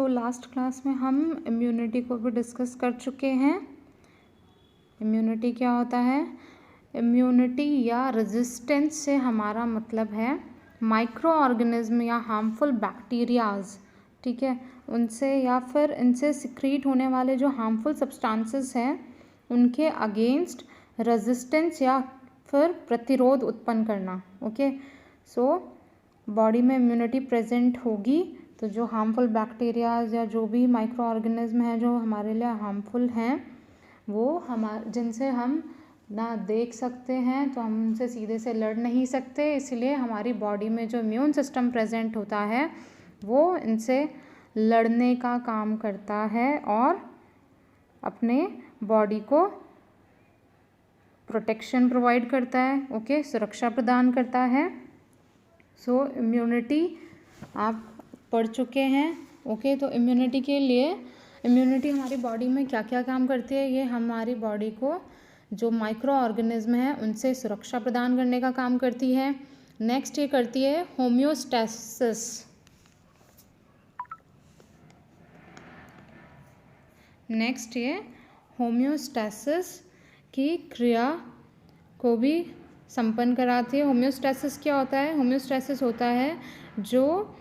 Last class में हम immunity को भी डिस्कस कर चुके हैं। इम्यूनिटी क्या होता है? इम्यूनिटी या रेजिस्टेंस से हमारा मतलब है माइक्रो ऑर्गेनिज्म या हार्मफुल बैक्टीरियाज, ठीक है, उनसे या फिर इनसे सिक्रीट होने वाले जो हार्मफुल सब्सटेंसेस हैं उनके अगेंस्ट रेजिस्टेंस या फिर प्रतिरोध उत्पन्न करना। ओके, बॉडी में इम्यूनिटी प्रेजेंट होगी तो जो हार्मफुल बैक्टीरियाज या जो भी माइक्रो ऑर्गेनिज्म हैं जो हमारे लिए हार्मफुल हैं वो जिनसे हम ना देख सकते हैं तो हम उनसे सीधे से लड़ नहीं सकते, इसलिए हमारी बॉडी में जो इम्यून सिस्टम प्रेजेंट होता है वो इनसे लड़ने का काम करता है और अपने बॉडी को प्रोटेक्शन प्रोवाइड करता है। ओके, सुरक्षा प्रदान करता है। इम्यूनिटी आप पढ़ चुके हैं। ओके, तो इम्यूनिटी के लिए इम्यूनिटी हमारी बॉडी में क्या क्या काम करती है? ये हमारी बॉडी को जो माइक्रो ऑर्गेनिज्म है उनसे सुरक्षा प्रदान करने का काम करती है। नेक्स्ट ये करती है होम्योस्टैसिस। नेक्स्ट ये होम्योस्टैसिस की क्रिया को भी संपन्न कराती है। होम्योस्टैसिस क्या होता है? होम्योस्टैसिस होता है जो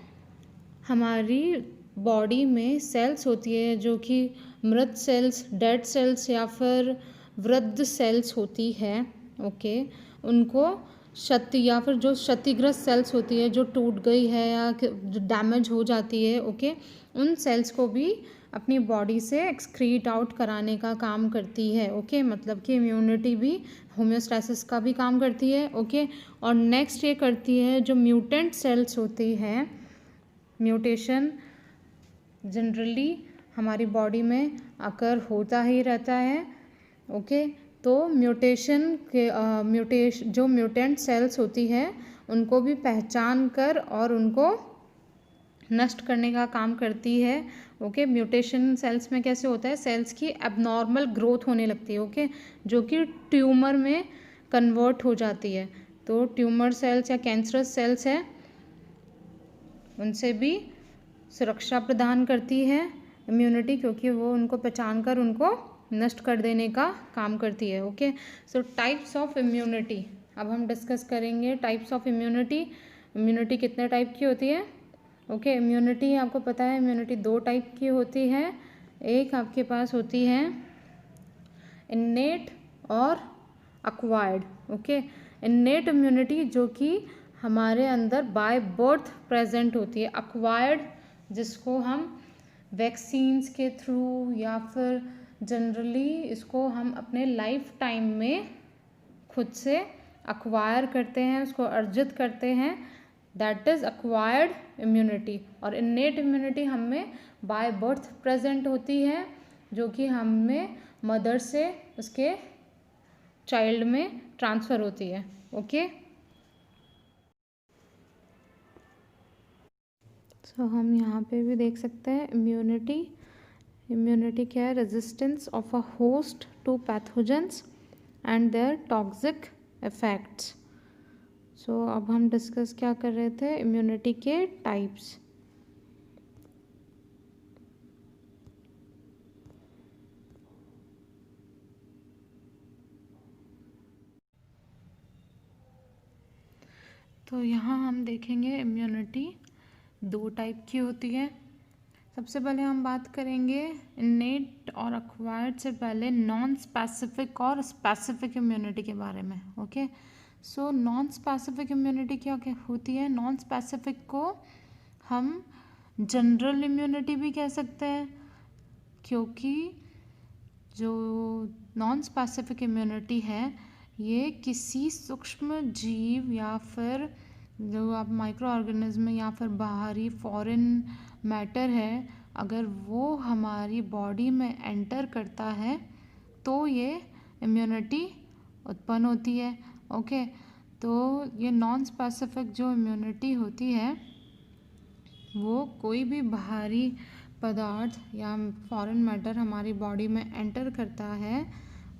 हमारी बॉडी में सेल्स होती है जो कि मृत सेल्स, डेड सेल्स या फिर वृद्ध सेल्स होती है। ओके, उनको क्षति या फिर जो क्षतिग्रस्त सेल्स होती है जो टूट गई है या जो डैमेज हो जाती है, ओके, उन सेल्स को भी अपनी बॉडी से एक्सक्रीट आउट कराने का काम करती है। ओके, मतलब कि इम्यूनिटी भी होम्योस्टैसिस का भी काम करती है। ओके, और नेक्स्ट ये करती है जो म्यूटेंट सेल्स होती हैं। म्यूटेशन जनरली हमारी बॉडी में अकर होता ही रहता है। ओके, तो जो म्यूटेंट सेल्स होती है उनको भी पहचान कर और उनको नष्ट करने का काम करती है। ओके, म्यूटेशन सेल्स में कैसे होता है? सेल्स की एबनॉर्मल ग्रोथ होने लगती है। ओके, जो कि ट्यूमर में कन्वर्ट हो जाती है। तो ट्यूमर सेल्स या कैंसरस सेल्स है उनसे भी सुरक्षा प्रदान करती है इम्यूनिटी, क्योंकि वो उनको पहचान कर उनको नष्ट कर देने का काम करती है। ओके, टाइप्स ऑफ इम्यूनिटी अब हम डिस्कस करेंगे। Types of immunity. इम्यूनिटी कितने टाइप की होती है? ओके, इम्यूनिटी आपको पता है इम्यूनिटी दो टाइप की होती है। एक आपके पास होती है इन्नेट और अक्वायर्ड। ओके, इन्नेट इम्यूनिटी जो कि हमारे अंदर बाय बर्थ प्रेजेंट होती है। अक्वायर्ड जिसको हम वैक्सीन्स के थ्रू या फिर जनरली इसको हम अपने लाइफ टाइम में खुद से अक्वायर करते हैं, उसको अर्जित करते हैं, दैट इज़ अक्वायर्ड इम्यूनिटी। और इन्नेट इम्यूनिटी हम में बाय बर्थ प्रेजेंट होती है जो कि हम में मदर से उसके चाइल्ड में ट्रांसफ़र होती है। ओके, हम यहाँ पे भी देख सकते हैं इम्यूनिटी क्या है? Resistance of a host to pathogens and their toxic effects. अब हम डिस्कस क्या कर रहे थे? इम्यूनिटी के टाइप्स। तो यहाँ हम देखेंगे इम्यूनिटी दो टाइप की होती है। सबसे पहले हम बात करेंगे इन्नेट और अक्वायर्ड से पहले नॉन स्पेसिफिक और स्पेसिफिक इम्यूनिटी के बारे में। ओके, नॉन स्पेसिफिक इम्यूनिटी क्या होती है? नॉन स्पेसिफिक को हम जनरल इम्यूनिटी भी कह सकते हैं, क्योंकि जो नॉन स्पेसिफिक इम्यूनिटी है ये किसी सूक्ष्म जीव या फिर जो आप माइक्रो ऑर्गेनिज्म या फिर बाहरी फॉरेन मैटर है, अगर वो हमारी बॉडी में एंटर करता है तो ये इम्यूनिटी उत्पन्न होती है। ओके, तो ये नॉन स्पेसिफिक जो इम्यूनिटी होती है वो कोई भी बाहरी पदार्थ या फॉरेन मैटर हमारी बॉडी में एंटर करता है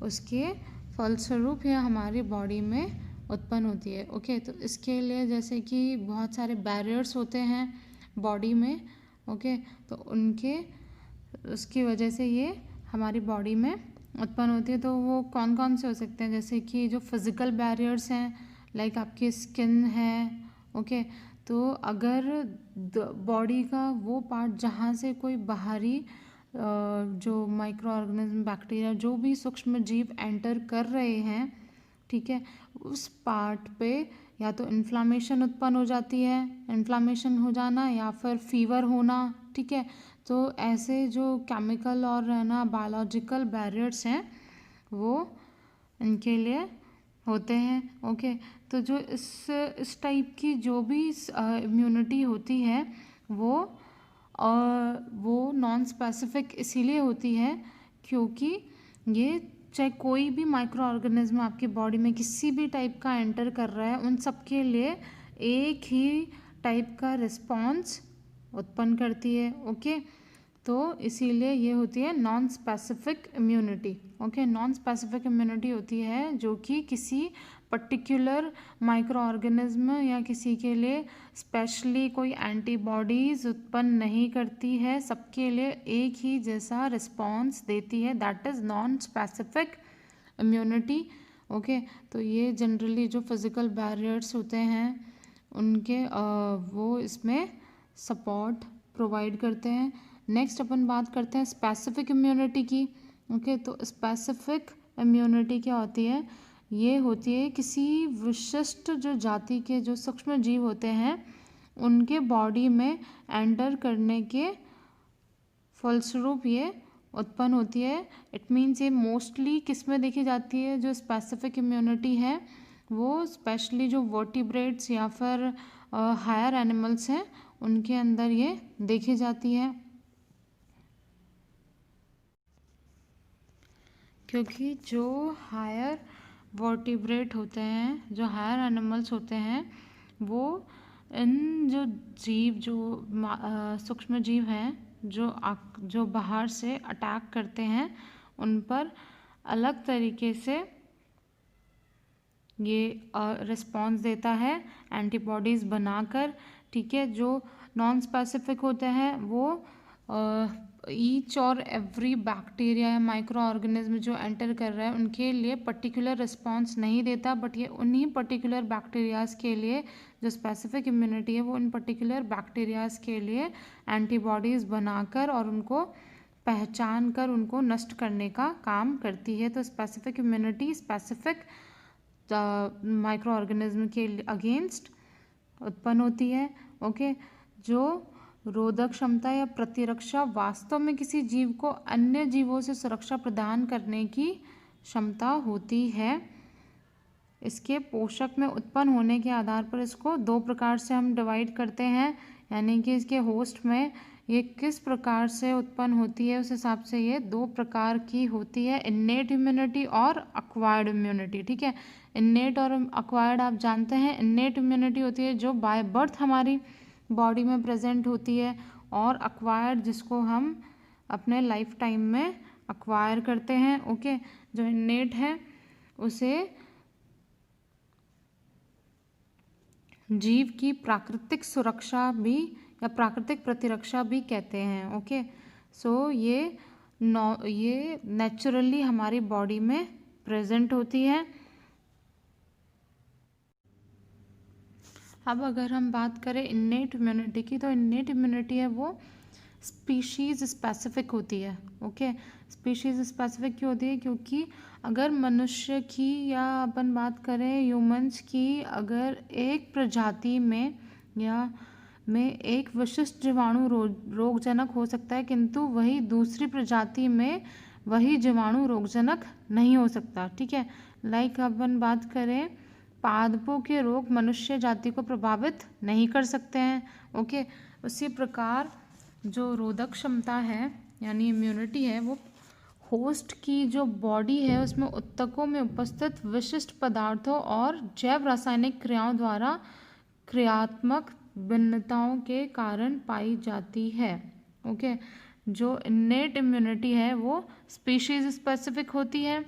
उसके फलस्वरूप यह हमारी बॉडी में उत्पन्न होती है। ओके, तो इसके लिए जैसे कि बहुत सारे बैरियर्स होते हैं बॉडी में, ओके, तो उनके उसकी वजह से ये हमारी बॉडी में उत्पन्न होती है। तो वो कौन कौन से हो सकते हैं, जैसे कि जो फिज़िकल बैरियर्स हैं, लाइक आपकी स्किन है, ओके। तो अगर बॉडी का वो पार्ट जहाँ से कोई बाहरी जो माइक्रो ऑर्गेनिज्म, बैक्टीरिया, जो भी सूक्ष्म जीव एंटर कर रहे हैं, ठीक है, उस पार्ट पे या तो इन्फ्लामेशन उत्पन्न हो जाती है, इन्फ्लामेशन हो जाना या फिर फीवर होना, ठीक है। तो ऐसे जो केमिकल और है ना बायोलॉजिकल बैरियर्स हैं वो इनके लिए होते हैं, ओके। तो जो इस टाइप की जो भी इम्यूनिटी होती है वो नॉन स्पेसिफिक इसीलिए होती है क्योंकि ये चाहे कोई भी माइक्रो ऑर्गेनिज्म आपकी बॉडी में किसी भी टाइप का एंटर कर रहा है, उन सब के लिए एक ही टाइप का रिस्पॉन्स उत्पन्न करती है, ओके। तो इसीलिए ये होती है non specific immunity, okay. Non specific immunity होती है जो कि किसी पर्टिकुलर माइक्रो ऑर्गेनिज्म या किसी के लिए स्पेशली कोई एंटीबॉडीज़ उत्पन्न नहीं करती है, सबके लिए एक ही जैसा रिस्पॉन्स देती है, that is non specific immunity, okay. तो ये जनरली जो फिज़िकल बैरियर्स होते हैं उनके वो इसमें सपोर्ट प्रोवाइड करते हैं। नेक्स्ट अपन बात करते हैं स्पेसिफिक इम्यूनिटी की, ओके। तो स्पेसिफिक इम्यूनिटी क्या होती है, ये होती है किसी विशिष्ट जो जाति के जो सूक्ष्म जीव होते हैं उनके बॉडी में एंटर करने के फलस्वरूप ये उत्पन्न होती है। इट मीन्स ये मोस्टली किस में देखी जाती है, जो स्पेसिफिक इम्यूनिटी है वो स्पेशली जो वर्टिब्रेट्स या फिर हायर एनिमल्स हैं उनके अंदर ये देखी जाती है, क्योंकि जो हायर वर्टिब्रेट होते हैं, जो हायर एनिमल्स होते हैं, वो इन जो जीव जो सूक्ष्म जीव हैं जो बाहर से अटैक करते हैं उन पर अलग तरीके से ये रिस्पॉन्स देता है एंटीबॉडीज़ बनाकर, ठीक है। जो नॉन स्पेसिफिक होते हैं वो ईच और एवरी बैक्टीरिया या माइक्रो ऑर्गेनिज्म जो एंटर कर रहा है उनके लिए पर्टिकुलर रिस्पॉन्स नहीं देता, बट ये उन्हीं पर्टिकुलर बैक्टीरियाज के लिए जो स्पेसिफिक इम्यूनिटी है वो उन पर्टिकुलर बैक्टीरियाज के लिए एंटीबॉडीज़ बनाकर और उनको पहचान कर उनको नष्ट करने का काम करती है। तो specific immunity specific micro organism के अगेंस्ट उत्पन्न होती है, ओके। जो रोधक क्षमता या प्रतिरक्षा वास्तव में किसी जीव को अन्य जीवों से सुरक्षा प्रदान करने की क्षमता होती है। इसके पोषक में उत्पन्न होने के आधार पर इसको दो प्रकार से हम डिवाइड करते हैं, यानी कि इसके होस्ट में ये किस प्रकार से उत्पन्न होती है उस हिसाब से ये दो प्रकार की होती है, इन्नेट इम्यूनिटी और अक्वायर्ड इम्यूनिटी, ठीक है। इन्नेट और अक्वायर्ड आप जानते हैं, इन्नेट इम्यूनिटी होती है जो बाय बर्थ हमारी बॉडी में प्रेजेंट होती है, और अक्वायर्ड जिसको हम अपने लाइफ टाइम में अक्वायर करते हैं, ओके। जो इन्नेट है उसे जीव की प्राकृतिक सुरक्षा भी या प्राकृतिक प्रतिरक्षा भी कहते हैं, ओके। सो ये नेचुरली हमारी बॉडी में प्रेजेंट होती है। अब अगर हम बात करें इन्नेट इम्यूनिटी की, तो इन्नेट इम्यूनिटी है वो स्पीशीज़ स्पेसिफिक होती है, ओके। स्पीशीज़ स्पेसिफिक क्यों होती है, क्योंकि अगर मनुष्य की या अपन बात करें ह्यूमंस की, अगर एक प्रजाति में या में एक विशिष्ट जीवाणु रोगजनक हो सकता है, किंतु वही दूसरी प्रजाति में वही जीवाणु रोगजनक नहीं हो सकता, ठीक है। लाइक अपन बात करें पादपों के रोग मनुष्य जाति को प्रभावित नहीं कर सकते हैं, ओके। उसी प्रकार जो रोधक क्षमता है यानी इम्यूनिटी है वो होस्ट की जो बॉडी है उसमें ऊतकों में उपस्थित विशिष्ट पदार्थों और जैव रासायनिक क्रियाओं द्वारा क्रियात्मक भिन्नताओं के कारण पाई जाती है, ओके। जो इन्नेट इम्यूनिटी है वो स्पीशीज स्पेसिफिक होती है,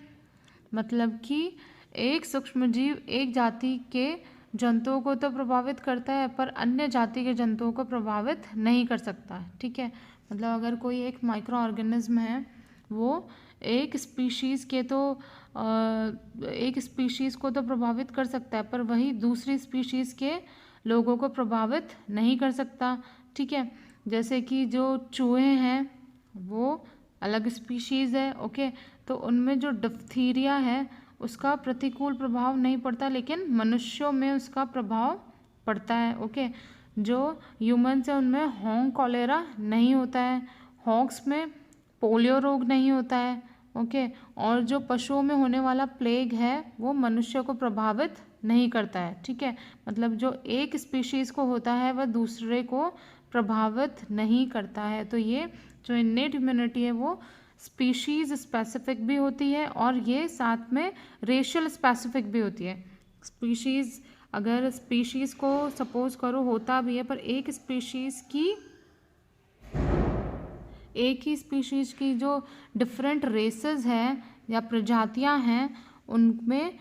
मतलब कि एक सूक्ष्मजीव एक जाति के जंतुओं को तो प्रभावित करता है पर अन्य जाति के जंतुओं को प्रभावित नहीं कर सकता। ठीक है, मतलब अगर कोई एक माइक्रो ऑर्गेनिज्म है वो एक स्पीशीज़ के तो एक स्पीशीज़ को तो प्रभावित कर सकता है पर वही दूसरी स्पीशीज़ के लोगों को प्रभावित नहीं कर सकता। ठीक है, जैसे कि जो चूहे हैं वो अलग स्पीशीज़ है। ओके, तो उनमें जो डिप्थीरिया है उसका प्रतिकूल प्रभाव नहीं पड़ता लेकिन मनुष्यों में उसका प्रभाव पड़ता है। ओके, जो ह्यूमन्स है उनमें हॉन्ग कॉलेरा नहीं होता है, हॉग्स में पोलियो रोग नहीं होता है। ओके, और जो पशुओं में होने वाला प्लेग है वो मनुष्य को प्रभावित नहीं करता है। ठीक है, मतलब जो एक स्पीशीज़ को होता है वह दूसरे को प्रभावित नहीं करता है। तो ये जो इन्नेट इम्यूनिटी है वो स्पीशीज़ स्पेसिफिक भी होती है और ये साथ में रेशियल स्पेसिफिक भी होती है। स्पीशीज़, अगर स्पीशीज़ को सपोज करो होता भी है पर एक ही स्पीशीज़ की जो डिफरेंट रेसेस हैं या प्रजातियां हैं उनमें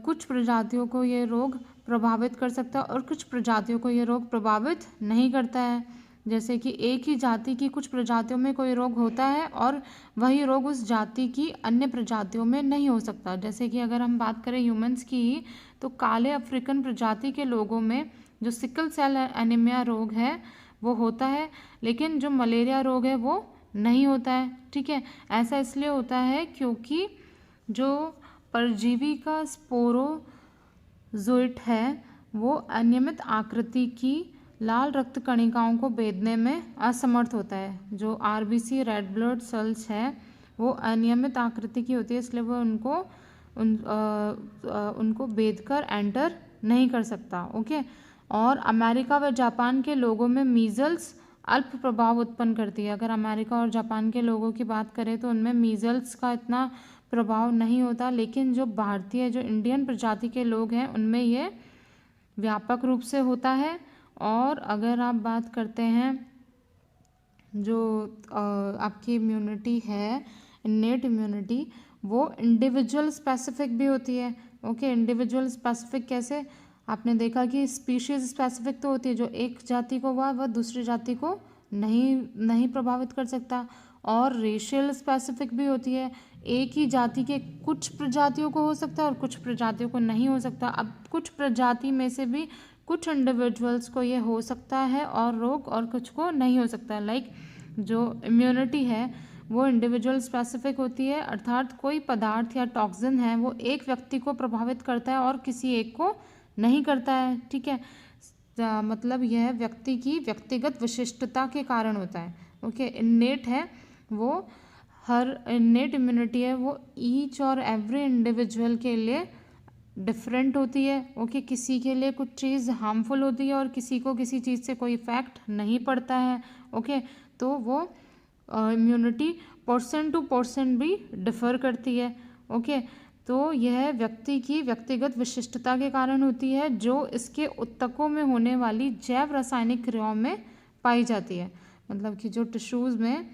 कुछ प्रजातियों को ये रोग प्रभावित कर सकता है और कुछ प्रजातियों को ये रोग प्रभावित नहीं करता है। जैसे कि एक ही जाति की कुछ प्रजातियों में कोई रोग होता है और वही रोग उस जाति की अन्य प्रजातियों में नहीं हो सकता। जैसे कि अगर हम बात करें ह्यूमंस की ही, तो काले अफ्रीकन प्रजाति के लोगों में जो सिकल सेल एनीमिया रोग है वो होता है लेकिन जो मलेरिया रोग है वो नहीं होता है। ठीक है, ऐसा इसलिए होता है क्योंकि जो परजीवी का स्पोरोजोइट है वो अनियमित आकृति की लाल रक्त कणिकाओं को भेदने में असमर्थ होता है। जो आरबीसी रेड ब्लड सेल्स है वो अनियमित आकृति की होती है इसलिए वो उनको भेद कर एंटर नहीं कर सकता। ओके, और अमेरिका व जापान के लोगों में मीजल्स अल्प प्रभाव उत्पन्न करती है। अगर अमेरिका और जापान के लोगों की बात करें तो उनमें मीजल्स का इतना प्रभाव नहीं होता लेकिन जो भारतीय जो इंडियन प्रजाति के लोग हैं उनमें ये व्यापक रूप से होता है। और अगर आप बात करते हैं जो आपकी इम्यूनिटी है इन्नेट इम्यूनिटी वो इंडिविजुअल स्पेसिफिक भी होती है। ओके, इंडिविजुअल स्पेसिफिक कैसे? आपने देखा कि स्पीशीज स्पेसिफिक तो होती है, जो एक जाति को हुआ वह दूसरी जाति को नहीं प्रभावित कर सकता। और रेशियल स्पेसिफिक भी होती है, एक ही जाति के कुछ प्रजातियों को हो सकता है और कुछ प्रजातियों को नहीं हो सकता। अब कुछ प्रजाति में से भी कुछ इंडिविजुअल्स को ये हो सकता है और रोग और कुछ को नहीं हो सकता। लाइक जो इम्यूनिटी है वो इंडिविजुअल स्पेसिफिक होती है, अर्थात कोई पदार्थ या टॉक्सिन है वो एक व्यक्ति को प्रभावित करता है और किसी एक को नहीं करता है। ठीक है, मतलब यह व्यक्ति की व्यक्तिगत विशिष्टता के कारण होता है। ओके, इन्नेट है वो हर इन्नेट इम्यूनिटी है वो ईच और एवरी इंडिविजुअल के लिए डिफरेंट होती है। ओके, किसी के लिए कुछ चीज़ हार्मफुल होती है और किसी को किसी चीज़ से कोई इफेक्ट नहीं पड़ता है। ओके, तो वो इम्यूनिटी पर्सन टू पर्सन भी डिफर करती है। ओके, तो यह व्यक्ति की व्यक्तिगत विशिष्टता के कारण होती है जो इसके उत्तकों में होने वाली जैव रासायनिक क्रियाओं में पाई जाती है। मतलब कि जो टिश्यूज़ में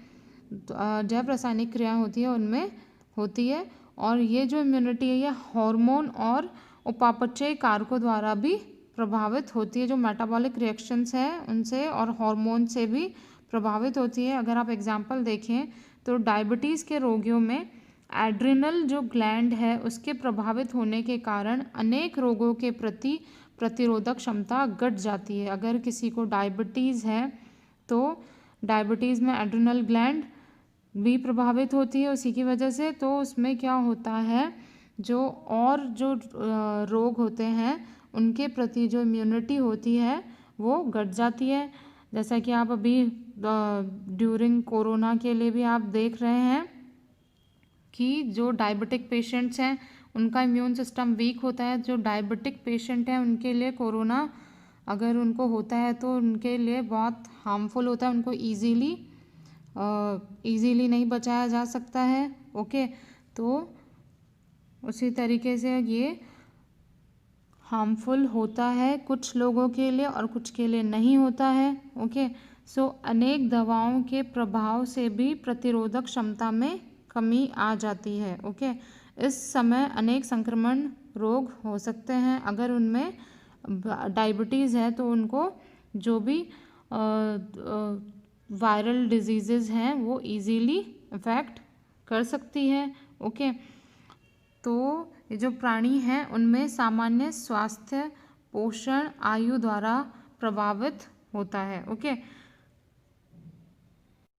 जैव रासायनिक क्रिया होती है उनमें होती है। और ये जो इम्यूनिटी है ये हार्मोन और उपापचय कारकों द्वारा भी प्रभावित होती है। जो मेटाबॉलिक रिएक्शंस हैं उनसे और हार्मोन से भी प्रभावित होती है। अगर आप एग्जांपल देखें तो डायबिटीज़ के रोगियों में एड्रिनल जो ग्लैंड है उसके प्रभावित होने के कारण अनेक रोगों के प्रति प्रतिरोधक क्षमता घट जाती है। अगर किसी को डायबिटीज़ है तो डायबिटीज़ में एड्रिनल ग्लैंड भी प्रभावित होती है उसी की वजह से। तो उसमें क्या होता है जो रोग होते हैं उनके प्रति जो इम्यूनिटी होती है वो घट जाती है। जैसा कि आप अभी ड्यूरिंग कोरोना के लिए भी आप देख रहे हैं कि जो डायबिटिक पेशेंट्स हैं उनका इम्यून सिस्टम वीक होता है। जो डायबिटिक पेशेंट हैं उनके लिए कोरोना अगर उनको होता है तो उनके लिए बहुत हार्मफुल होता है, उनको ईजीली नहीं बचाया जा सकता है। ओके, तो उसी तरीके से ये हार्मफुल होता है कुछ लोगों के लिए और कुछ के लिए नहीं होता है। ओके, सो अनेक दवाओं के प्रभाव से भी प्रतिरोधक क्षमता में कमी आ जाती है। ओके, इस समय अनेक संक्रमण रोग हो सकते हैं अगर उनमें डायबिटीज़ है तो उनको जो भी वायरल डिजीज़ेज़ हैं वो इजीली अफेक्ट कर सकती है। ओके, तो ये जो प्राणी हैं उनमें सामान्य स्वास्थ्य पोषण आयु द्वारा प्रभावित होता है। ओके,